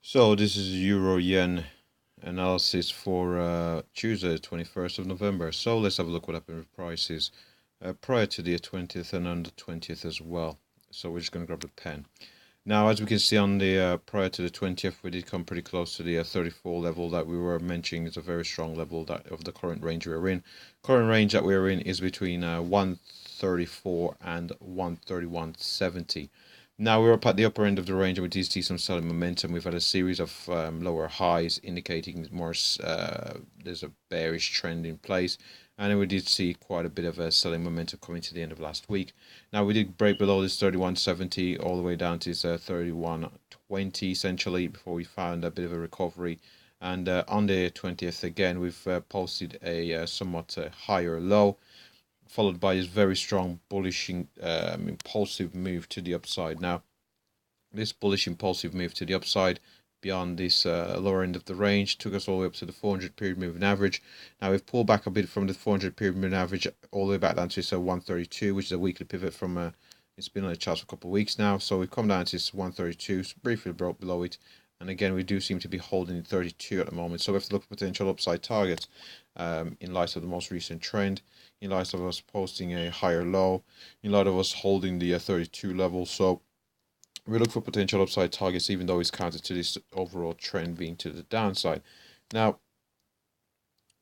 So this is Euro-Yen analysis for Tuesday, 21st of November. So let's have a look what happened with prices prior to the 20th and on the 20th as well. So we're just going to grab the pen. Now, as we can see on the prior to the 20th, we did come pretty close to the 34 level that we were mentioning is a very strong level that of the current range we're in. Current range that we're in is between 134 and 131.70. Now we're up at the upper end of the range and we did see some selling momentum. We've had a series of lower highs indicating more there's a bearish trend in place, and then we did see quite a bit of a selling momentum coming to the end of last week. Now we did break below this 31.70 all the way down to this 31.20 essentially before we found a bit of a recovery. And on the 20th again we've posted a somewhat higher low, followed by this very strong bullish impulsive move to the upside. Now this bullish impulsive move to the upside beyond this lower end of the range took us all the way up to the 400 period moving average. Now we've pulled back a bit from the 400 period moving average all the way back down to this 132, which is a weekly pivot from it's been on the charts for a couple of weeks now. So we've come down to this 132, so briefly broke below it, and again we do seem to be holding 32 at the moment. So we have to look at potential upside targets in light of the most recent trend, in light of us posting a higher low, in light of us holding the 32 level. So we look for potential upside targets, even though it's counter to this overall trend being to the downside. Now,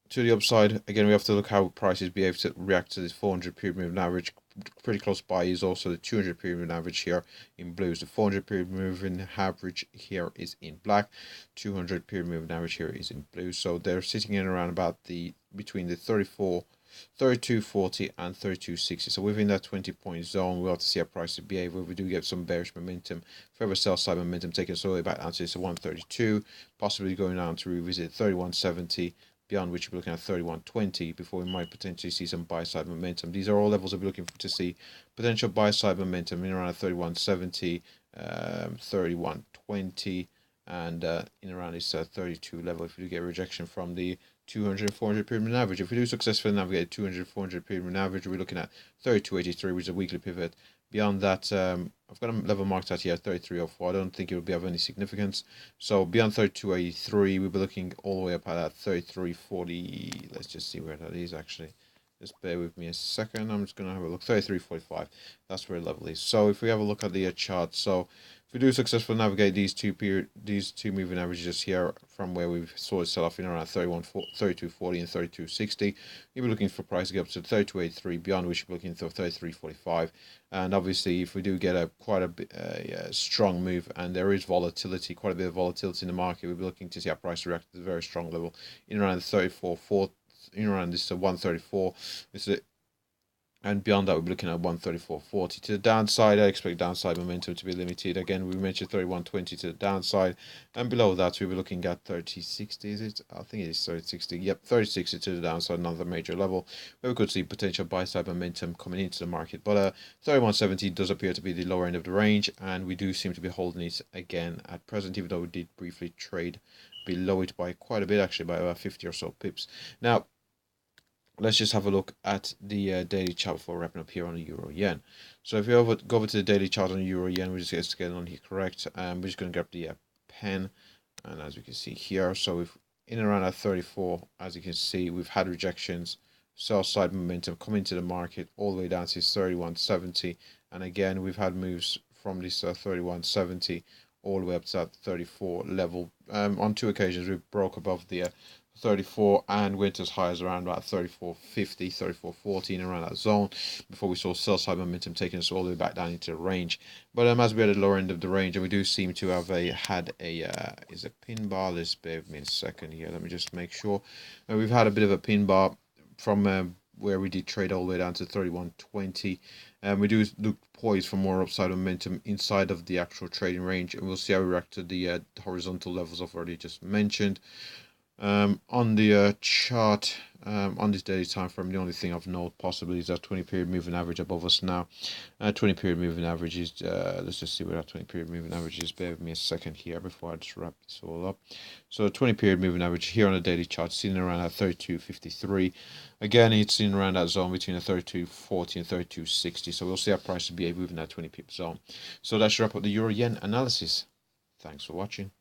to the upside, again, we have to look how prices behave to react to this 400 period moving average. Pretty close by is also the 200 period moving average here in blues. The 400 period moving average here is in black. 200 period moving average here is in blue. So they're sitting in around about the between the 32.40 and 32.60. So within that 20-point zone, we'll have to see how prices behave. If we do get some bearish momentum, further sell side momentum taking us all the way back down to this 132, possibly going down to revisit 31.70. Beyond which we're looking at 31.20 before we might potentially see some buy side momentum. These are all levels that we're looking to see potential buy side momentum in around 31.70, 31.20, and in around this 32 level if we do get rejection from the 200 and 400 period moving average. If we do successfully navigate 200 400 period moving average, we're looking at 32.83, which is a weekly pivot. Beyond that, I've got a level marked out here, 33.04. I don't think it will be of any significance. So beyond 32.83, we'll be looking all the way up at that 33.40. Let's just see where that is actually. Just bear with me a second. I'm just going to have a look. 33.45. That's where the level is. So if we have a look at the chart, so if we do successfully navigate these two moving averages here from where we saw it sell off in around 32.40 and 32.60, you'll be looking for price to get up to 32.83, beyond which you're looking for 33.45. And obviously, if we do get quite a strong move and there is volatility, quite a bit of volatility in the market, we'll be looking to see our price react at a very strong level in around the 34.4, in around this 134. This is it. And beyond that, we'll be looking at 134.40. To the downside, I expect downside momentum to be limited. Again, we mentioned 31.20 to the downside. And below that, we'll be looking at 30.60, is it? I think it is 30.60. Yep, 30.60 to the downside, another major level where we could see potential buy side momentum coming into the market. But 31.70 does appear to be the lower end of the range, and we do seem to be holding it again at present, even though we did briefly trade below it by quite a bit, actually, by about 50 or so pips. Now, let's just have a look at the daily chart before wrapping up here on the Euro-Yen. So if we go over to the daily chart on the Euro-Yen, we just get it on here correct. We're just going to grab the pen, and as we can see here, so we've in and around at 34, as you can see, we've had rejections, sell side momentum come into the market all the way down to 31.70, and again we've had moves from this 31.70 all the way up to that 34 level. On two occasions we broke above the 34 and went as high as around about 34.50, 34.14, around that zone before we saw sell side momentum taking us all the way back down into the range. But as we're at the lower end of the range, and we do seem to have had a is a pin bar. Let's bear with me a second here. Let me just make sure. We've had a bit of a pin bar from where we did trade all the way down to 31.20. We do look poised for more upside momentum inside of the actual trading range, and we'll see how we react to the horizontal levels I've already just mentioned. On the chart, on this daily time frame, the only thing of note possibly is that 20 period moving average above us now. 20 period moving average is, let's just see where that 20 period moving average is. Bear with me a second here before I just wrap this all up. So 20 period moving average here on the daily chart, sitting around at 32.53. Again, it's in around that zone between the 32.40 and 32.60. So we'll see how prices behave within that 20 pip zone. So that should wrap up the Euro-Yen analysis. Thanks for watching.